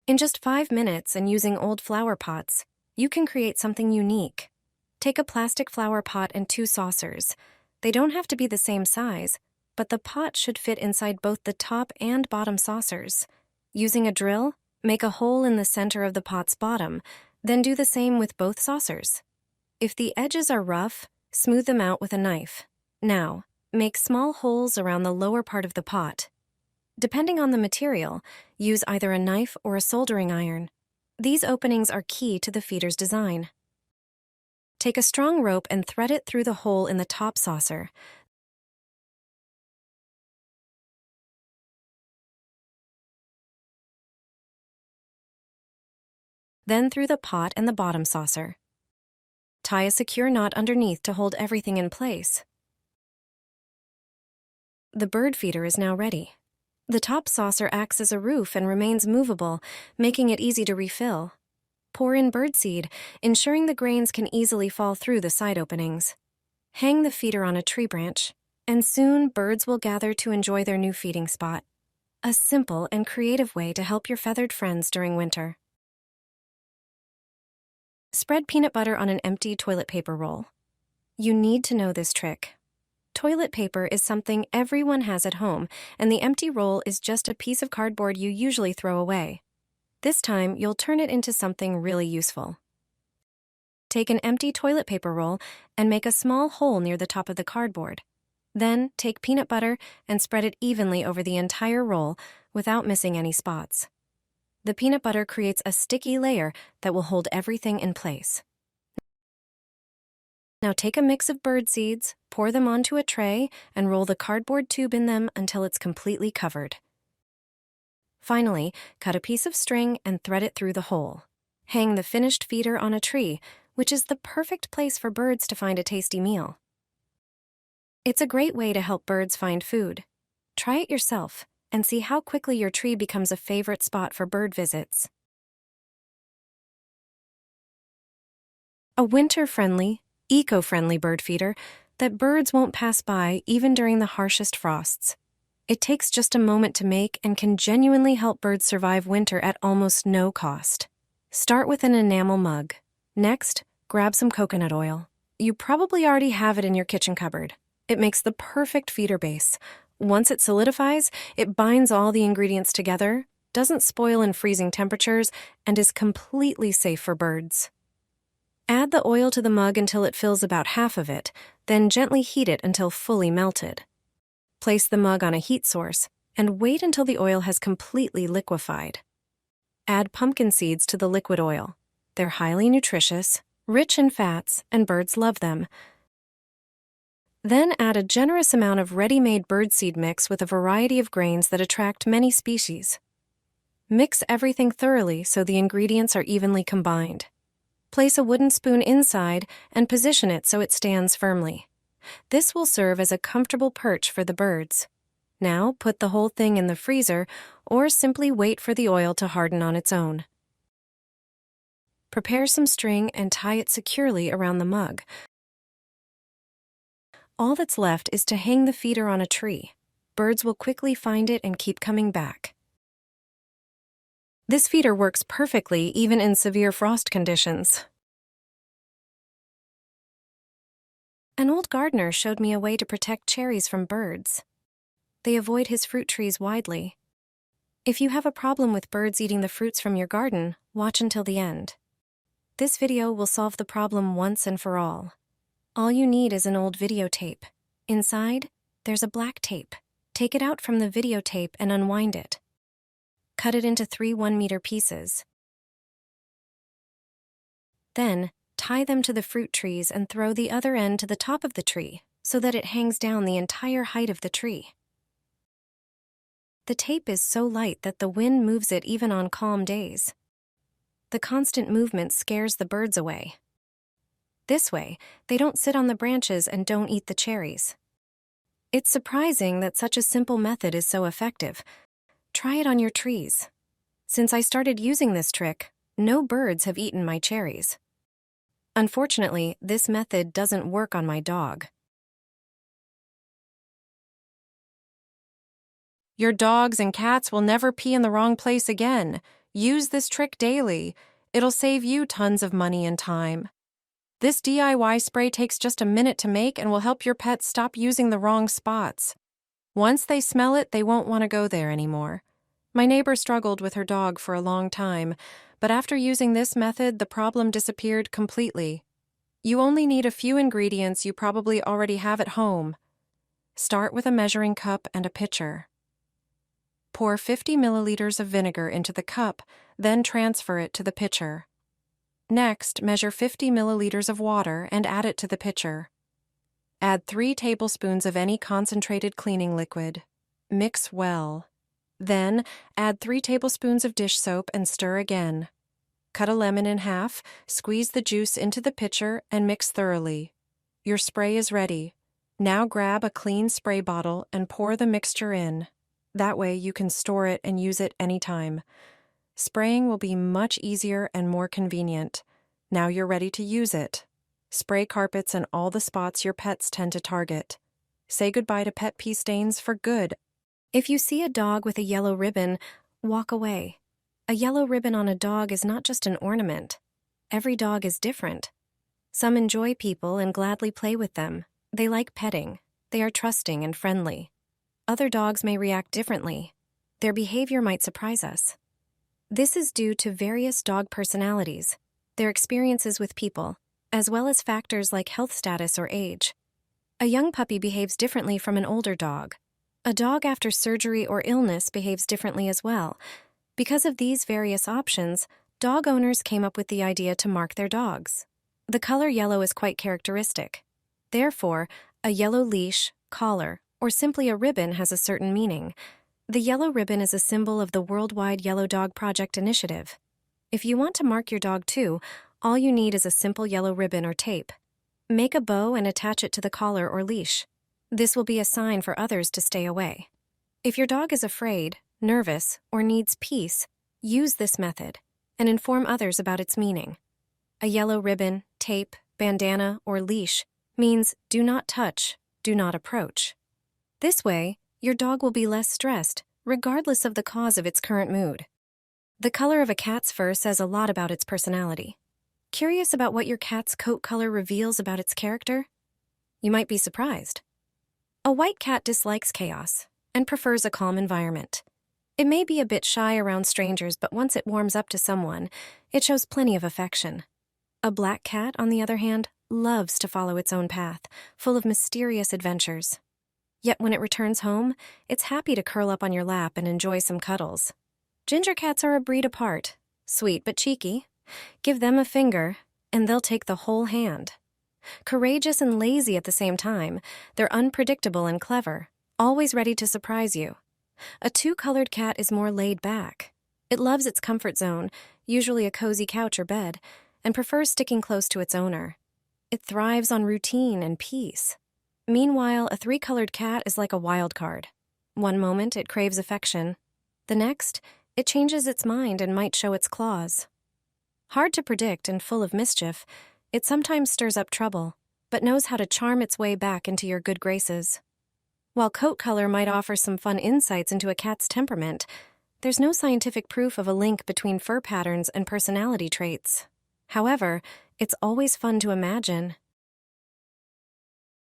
In just 5 minutes and using old flower pots, you can create something unique. Take a plastic flower pot and 2 saucers. They don't have to be the same size, but the pot should fit inside both the top and bottom saucers. Using a drill, make a hole in the center of the pot's bottom, then do the same with both saucers. If the edges are rough, smooth them out with a knife. Now, make small holes around the lower part of the pot. Depending on the material, use either a knife or a soldering iron. These openings are key to the feeder's design. Take a strong rope and thread it through the hole in the top saucer. Then through the pot and the bottom saucer. Tie a secure knot underneath to hold everything in place. The bird feeder is now ready. The top saucer acts as a roof and remains movable, making it easy to refill. Pour in birdseed, ensuring the grains can easily fall through the side openings. Hang the feeder on a tree branch, and soon birds will gather to enjoy their new feeding spot. A simple and creative way to help your feathered friends during winter. Spread peanut butter on an empty toilet paper roll. You need to know this trick. Toilet paper is something everyone has at home, and the empty roll is just a piece of cardboard you usually throw away. This time, you'll turn it into something really useful. Take an empty toilet paper roll and make a small hole near the top of the cardboard. Then, take peanut butter and spread it evenly over the entire roll without missing any spots. The peanut butter creates a sticky layer that will hold everything in place. Now take a mix of bird seeds, pour them onto a tray, and roll the cardboard tube in them until it's completely covered. Finally, cut a piece of string and thread it through the hole. Hang the finished feeder on a tree, which is the perfect place for birds to find a tasty meal. It's a great way to help birds find food. Try it yourself and see how quickly your tree becomes a favorite spot for bird visits. A winter-friendly, eco-friendly bird feeder that birds won't pass by even during the harshest frosts. It takes just a moment to make and can genuinely help birds survive winter at almost no cost. Start with an enamel mug. Next, grab some coconut oil. You probably already have it in your kitchen cupboard. It makes the perfect feeder base. Once it solidifies, it binds all the ingredients together, doesn't spoil in freezing temperatures, and is completely safe for birds. Add the oil to the mug until it fills about half of it, then gently heat it until fully melted. Place the mug on a heat source and wait until the oil has completely liquefied. Add pumpkin seeds to the liquid oil. They're highly nutritious, rich in fats, and birds love them. Then add a generous amount of ready-made birdseed mix with a variety of grains that attract many species. Mix everything thoroughly so the ingredients are evenly combined. Place a wooden spoon inside and position it so it stands firmly. This will serve as a comfortable perch for the birds. Now put the whole thing in the freezer or simply wait for the oil to harden on its own. Prepare some string and tie it securely around the mug. All that's left is to hang the feeder on a tree. Birds will quickly find it and keep coming back. This feeder works perfectly even in severe frost conditions. An old gardener showed me a way to protect cherries from birds. They avoid his fruit trees widely. If you have a problem with birds eating the fruits from your garden, watch until the end. This video will solve the problem once and for all. All you need is an old videotape. Inside, there's a black tape. Take it out from the videotape and unwind it. Cut it into 3 1-meter pieces. Then, tie them to the fruit trees and throw the other end to the top of the tree so that it hangs down the entire height of the tree. The tape is so light that the wind moves it even on calm days. The constant movement scares the birds away. This way, they don't sit on the branches and don't eat the cherries. It's surprising that such a simple method is so effective. Try it on your trees. Since I started using this trick, no birds have eaten my cherries. Unfortunately, this method doesn't work on my dog. Your dogs and cats will never pee in the wrong place again. Use this trick daily. It'll save you tons of money and time. This DIY spray takes just a minute to make and will help your pet stop using the wrong spots. Once they smell it, they won't want to go there anymore. My neighbor struggled with her dog for a long time, but after using this method, the problem disappeared completely. You only need a few ingredients you probably already have at home. Start with a measuring cup and a pitcher. Pour 50 milliliters of vinegar into the cup, then transfer it to the pitcher. Next, measure 50 milliliters of water and add it to the pitcher. Add 3 tablespoons of any concentrated cleaning liquid. Mix well. Then, add 3 tablespoons of dish soap and stir again. Cut a lemon in half, squeeze the juice into the pitcher, and mix thoroughly. Your spray is ready. Now grab a clean spray bottle and pour the mixture in. That way you can store it and use it anytime. Spraying will be much easier and more convenient. Now you're ready to use it. Spray carpets and all the spots your pets tend to target. Say goodbye to pet pee stains for good. If you see a dog with a yellow ribbon, walk away. A yellow ribbon on a dog is not just an ornament. Every dog is different. Some enjoy people and gladly play with them. They like petting. They are trusting and friendly. Other dogs may react differently. Their behavior might surprise us. This is due to various dog personalities, their experiences with people, as well as factors like health status or age. A young puppy behaves differently from an older dog. A dog after surgery or illness behaves differently as well. Because of these various options, dog owners came up with the idea to mark their dogs. The color yellow is quite characteristic. Therefore, a yellow leash, collar, or simply a ribbon has a certain meaning. The yellow ribbon is a symbol of the Worldwide Yellow Dog Project initiative. If you want to mark your dog too, all you need is a simple yellow ribbon or tape. Make a bow and attach it to the collar or leash. This will be a sign for others to stay away. If your dog is afraid, nervous, or needs peace, use this method and inform others about its meaning. A yellow ribbon, tape, bandana, or leash means do not touch, do not approach. This way, your dog will be less stressed, regardless of the cause of its current mood. The color of a cat's fur says a lot about its personality. Curious about what your cat's coat color reveals about its character? You might be surprised. A white cat dislikes chaos and prefers a calm environment. It may be a bit shy around strangers, but once it warms up to someone, it shows plenty of affection. A black cat, on the other hand, loves to follow its own path, full of mysterious adventures. Yet when it returns home, it's happy to curl up on your lap and enjoy some cuddles. Ginger cats are a breed apart, sweet but cheeky. Give them a finger, and they'll take the whole hand. Courageous and lazy at the same time, they're unpredictable and clever, always ready to surprise you. A two-colored cat is more laid back. It loves its comfort zone, usually a cozy couch or bed, and prefers sticking close to its owner. It thrives on routine and peace. Meanwhile, a three-colored cat is like a wild card. One moment, it craves affection. The next, it changes its mind and might show its claws. Hard to predict and full of mischief, it sometimes stirs up trouble, but knows how to charm its way back into your good graces. While coat color might offer some fun insights into a cat's temperament, there's no scientific proof of a link between fur patterns and personality traits. However, it's always fun to imagine